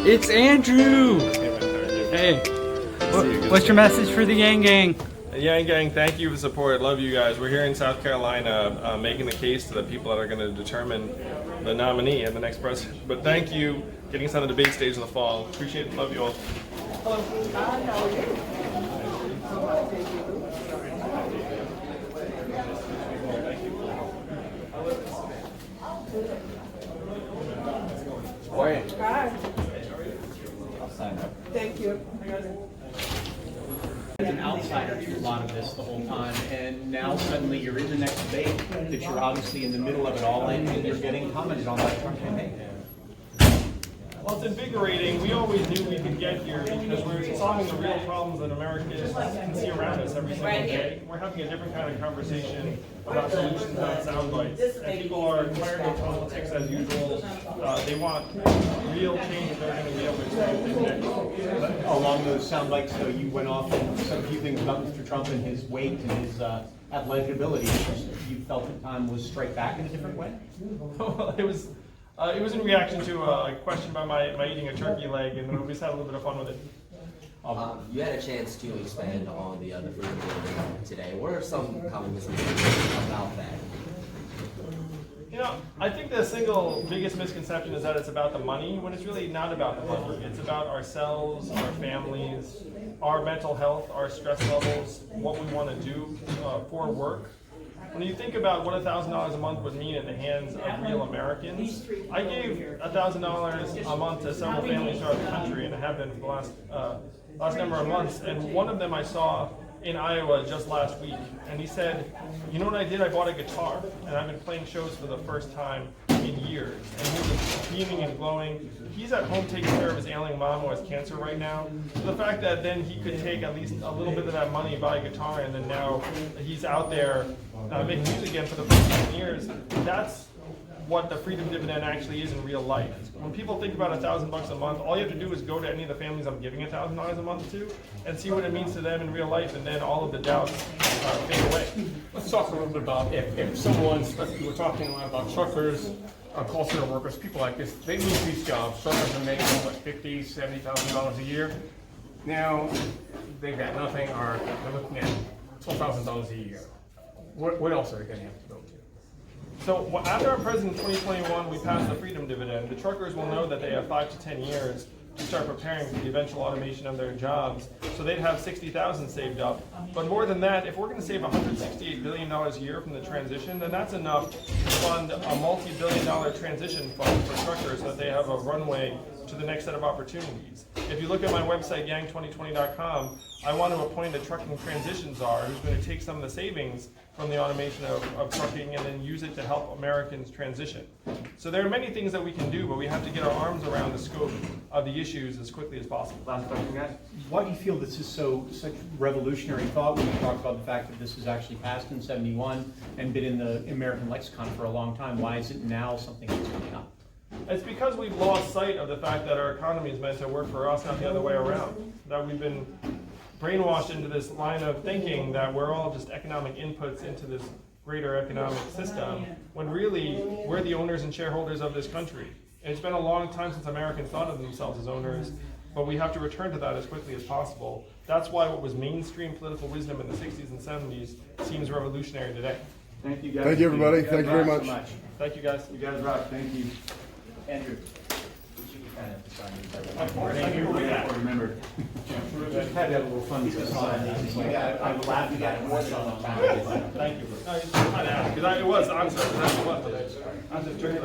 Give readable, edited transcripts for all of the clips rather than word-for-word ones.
It's Andrew. Hey, what's your message for the Yang Gang? Yang Gang, thank you for the support. Love you guys. We're here in South Carolina making the case to the people that are going to determine the nominee and the next president. But thank you getting us on the debate stage in the fall. Appreciate it. Love you all. Hello. Hi, how are you? Hi. I'll sign up. Thank you. As an outsider to a lot of this the whole time, and now suddenly you're in the next debate that you're obviously in the middle of it all, and you're getting commented on by the Trump campaign. Well, it's invigorating. We always knew we could get here because we're solving the real problems that Americans can see around us every single day. We're having a different kind of conversation about solutions, not sound bites. And people are tired of politics as usual. They want real change that they're going to be able to experience. Along those sound bites, though, you went off and said a few things about Mr. Trump and his weight and his athletic ability. You felt at the time was straight back in a different way? Well, it was in reaction to a question about my eating a turkey leg, and we just had a little bit of fun with it. You had a chance to expand on the other freedom building today. What are some common misconceptions about that? You know, I think the single biggest misconception is that it's about the money, when it's really not about the money. It's about ourselves, our families, our mental health, our stress levels, what we want to do for work. When you think about what $1,000 a month would mean in the hands of real Americans, I gave $1,000 a month to several families throughout the country, and I have been for the last number of months. And one of them I saw in Iowa just last week, and he said, "You know what I did? I bought a guitar, and I've been playing shows for the first time in years." And he was beaming and glowing. He's at home taking care of his ailing mom who has cancer right now. So the fact that then he could take at least a little bit of that money, buy a guitar, and then now he's out there making music again for the first time in years, that's what the freedom dividend actually is in real life. When people think about $1,000 a month, all you have to do is go to any of the families I'm giving $1,000 a month to and see what it means to them in real life, and then all of the doubts fade away. Let's talk a little bit about if someone's, we're talking about truckers, call center workers, people like this, they lose these jobs. Truckers are making what, $50,000, $70,000 a year. Now they've got nothing, or they're looking at $12,000 a year. What else are they going to have to go to? So after our president in 2021, we passed the freedom dividend. The truckers will know that they have 5 to 10 years to start preparing for the eventual automation of their jobs. So they'd have $60,000 saved up. But more than that, if we're going to save $168 billion a year from the transition, then that's enough to fund a multi-billion-dollar transition fund for truckers so that they have a runway to the next set of opportunities. If you look at my website, yang2020.com, I want to appoint a trucking transition czar who's going to take some of the savings from the automation of trucking and then use it to help Americans transition. So there are many things that we can do, but we have to get our arms around the scope of the issues as quickly as possible. Last question, guys. Why do you feel this is such revolutionary thought when you talk about the fact that this was actually passed in '71 and been in the American lexicon for a long time? Why is it now something that's coming up? It's because we've lost sight of the fact that our economy is meant to work for us, not the other way around. That we've been brainwashed into this line of thinking that we're all just economic inputs into this greater economic system, when really we're the owners and shareholders of this country. And it's been a long time since Americans thought of themselves as owners, but we have to return to that as quickly as possible. That's why what was mainstream political wisdom in the 60s and 70s seems revolutionary today. Thank you, guys. Thank you, everybody. Thank you very much. Thank you, guys. You guys rock. Thank you. Andrew. Remember. Had that little fun. I'm glad we got more on time. Thank you. No, it's not asked, because it was answered. I'm just joking.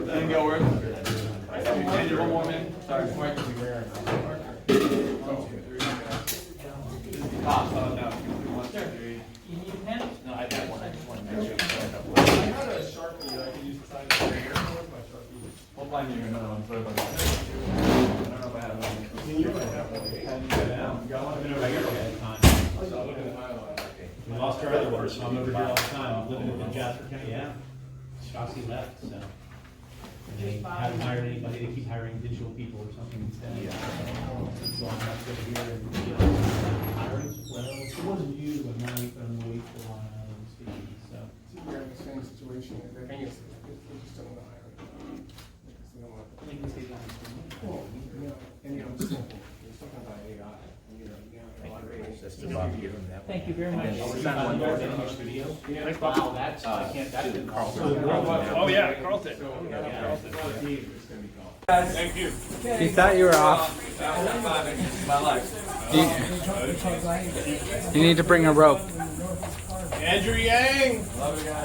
Didn't go work. One more minute. Sorry. No, I got one. I just want to make sure. I had a Sharpie that I could use to sign the here. Where's my Sharpie? We'll find you another one. Sorry about that. I don't know if I have one. You might have one. You got one? I've been over here all the time. We lost our other one, so I'm over here all the time. I'm living in Jasper County. Yeah. Shotzi left, so. And they haven't hired anybody. They keep hiring digital people or something instead. Yeah. So I'm not over here and hiring. Well, it wasn't you, but now we've been waiting for a while and see. So. We're in the same situation. I think it's just don't hire. Thank you very much. Studio. Wow, that's, I can't, that's in Carlton. Oh yeah, Carlton. Thank you. You thought you were off. My life. You need to bring a rope. Andrew Yang,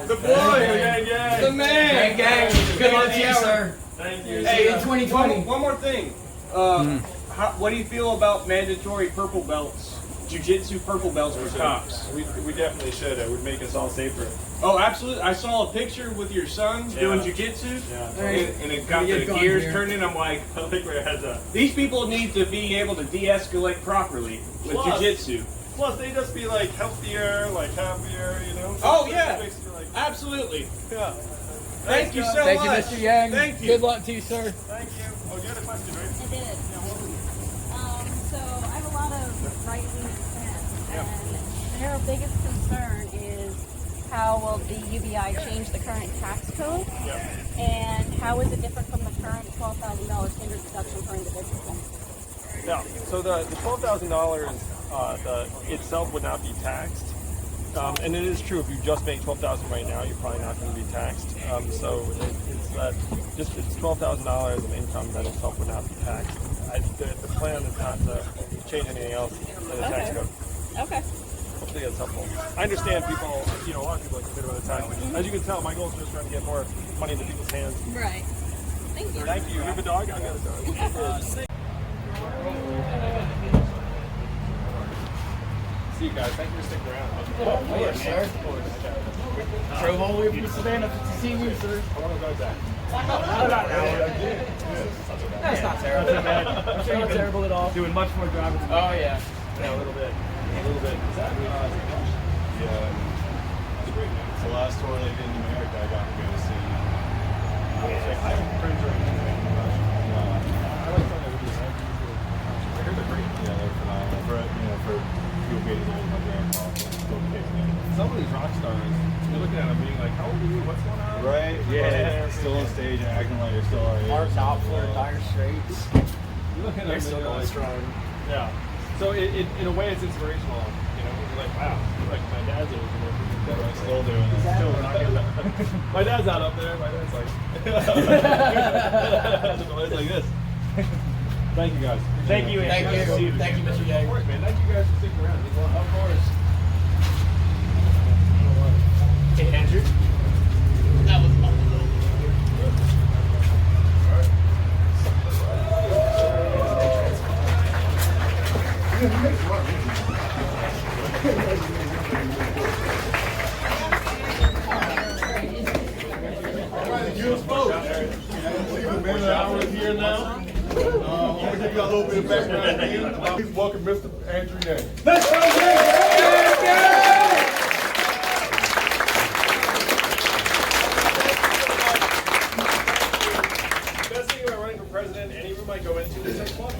the boy, Yang, The man! Gang, good luck to you, sir. Thank you. Hey, in 2020. One more thing. What do you feel about mandatory purple belts, jiu-jitsu purple belts for cops? We definitely should. It would make us all safer. Oh, absolutely. I saw a picture with your son doing jiu-jitsu, and it got the gears turning. I'm like, I think we're heads up. these people need to be able to de-escalate properly with Plus- jiu-jitsu. Plus, they just be like healthier, like happier, you know? Oh, yeah. Basically, like, Absolutely. yeah. Thank you so Thank you, much. Mr. Yang. Thank you. Good luck to you, sir. Thank you. Oh, you had a question, right? I did. So I have a lot of right-wing friends, and their biggest concern is how will the UBI change the current tax code, and how is it different from the current $12,000 standard deduction for individuals? Yeah. So the $12,000 itself would not be taxed. And it is true, if you just make $12,000 right now, you're probably not going to be taxed. So it's $12,000 of income that itself would not be taxed. The plan is not to change anything else in the tax code. Okay. Hopefully that's helpful. I understand people, a lot of people are concerned about the tax. As you can tell, my goal is just trying to get more money into people's hands. Right. Thank you. Thank you. You have a dog? I got a dog. See you guys. Thank you for sticking around. Oh, yes, sir. Drove all the way from Savannah to see you, sir. I want to go back. About an hour. That's not terrible. I'm sure Not terrible at all. doing much more driving than Oh, yeah. Yeah, a little bit. A little bit. Is that Yeah, It's great, man. it's the last tour they did in America I got to go to see. I have friends right now. I like fun everything. I heard they're great. Yeah, they're phenomenal. For people getting to know my grandpa, still kicks in. Some of these rock stars, you're looking at them being like, how old are you? What's going on? Right? Yeah. Still on stage and acting like they're still our age. Art Doppler, Dire Straits. You look at them They're and still you're going like, strong. yeah. So in a way, it's inspirational. You're like, wow, like my dad's age. They're still doing it. Still rocking. My dad's not up there. My dad's like, it's like this. Thank you guys. Thank you, Thank Andrew. you. Thank you, Mr. Of Yang. course, man. Thank you guys for sticking around. Of course. Hey, Andrew. That was Here now. I'm gonna give you a little bit of background again. Please welcome Mr. Andrew Yang. Best thing about running for president, any room I go into, is so funny.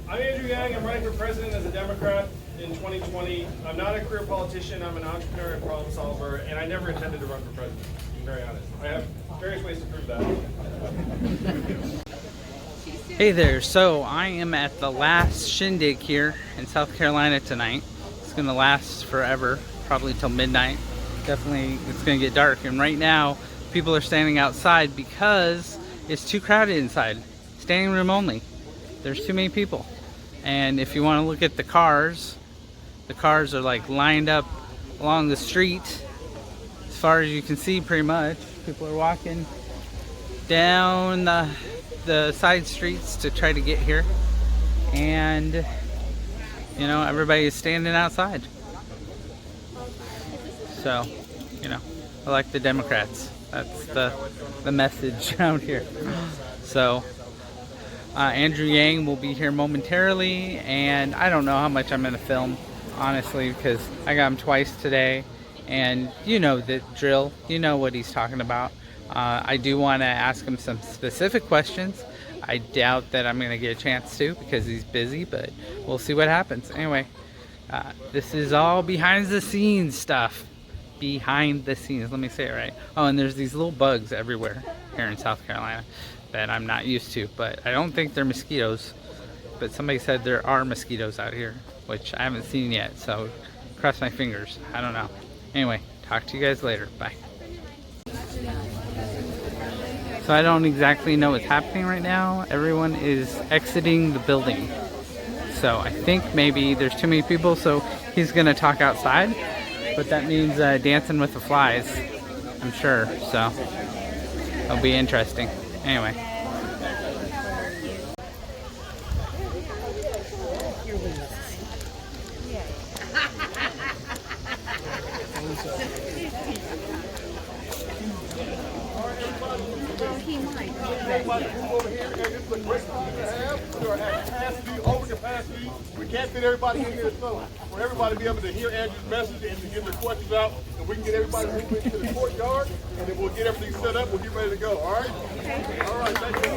I'm Andrew Yang. I'm running for president as a Democrat in 2020. I'm not a career politician. I'm an entrepreneur and problem solver, and I never intended to run for president. I'm very honest. I have various ways to prove that. Hey there, so I am at the last shindig here in South Carolina tonight. It's gonna last forever, probably till midnight. Definitely it's gonna get dark, and right now people are standing outside because it's too crowded inside. Standing room only. There's too many people. And if you want to look at the cars are like lined up along the street as far as you can see pretty much. People are walking down the side streets to try to get here, and everybody is standing outside. So I like the Democrats. That's the message out here. So Andrew Yang will be here momentarily, and I don't know how much I'm gonna film, honestly, because I got him twice today, and you know the drill. You know what he's talking about. I do want to ask him some specific questions. I doubt that I'm going to get a chance to because he's busy, but we'll see what happens. Anyway, this is all behind the scenes stuff. Behind the scenes, let me say it right. Oh, and there's these little bugs everywhere here in South Carolina that I'm not used to, but I don't think they're mosquitoes. But somebody said there are mosquitoes out here. which I haven't seen yet. So cross my fingers. I don't know. Anyway, talk to you guys later. Bye. So I don't exactly know what's happening right now. Everyone is exiting the building. So I think maybe there's too many people, so he's gonna talk outside. But that means dancing with the flies, I'm sure. So it'll be interesting. Anyway. Everybody move over here, and this is a great time to have. We are at capacity, over capacity. We can't fit everybody in here, so for everybody to be able to hear Andrew's message and to get their questions out, and we can get everybody moving into the courtyard, and then we'll get everything set up. We'll get ready to go. All right? All right. Thank you.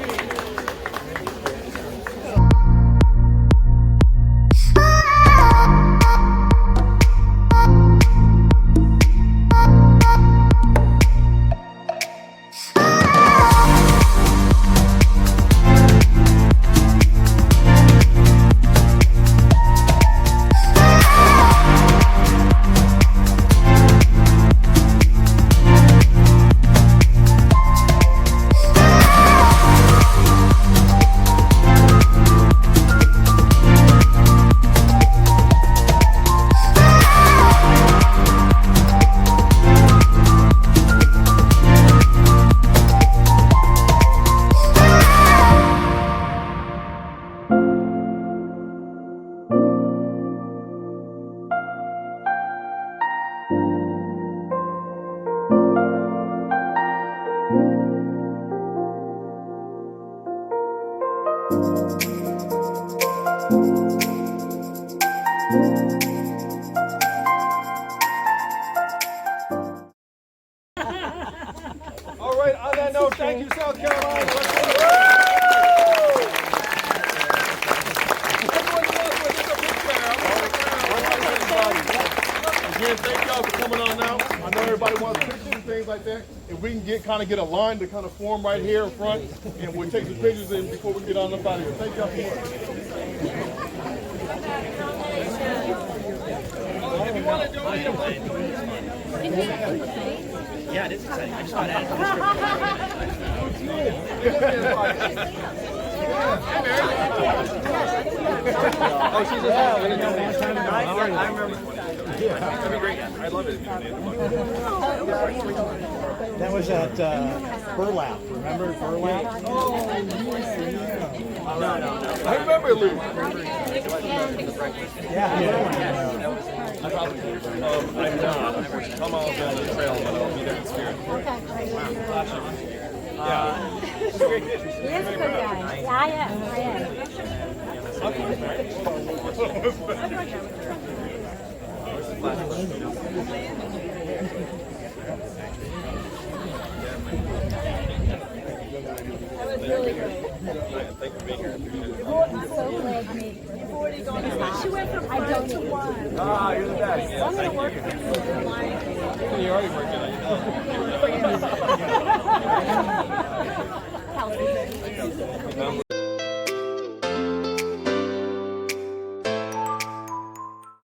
All right, on that note, thank you, South Carolina. Again, thank y'all for coming on out. I know everybody wants pictures and things like that. If we can get a line to kind of form right here in front, and we'll take some pictures in before we get on up out of here. Thank y'all so much. If you want to donate a plane. Yeah, it is exciting. I just want to add Oh, she's a I remember. That'd be great. I love it. That was at Burlap. Remember Burlap? I remember Lou. Yeah. I'm not. I'm all on the trail, but I'll be there in spirit. Yeah. He is a good guy. Yeah, I am. Thank you for being here. I'm so glad to meet you. You've already gone. She went from 5 to 1. Ah, you're the best. I'm going to work for you. You're already working on it. Healthy.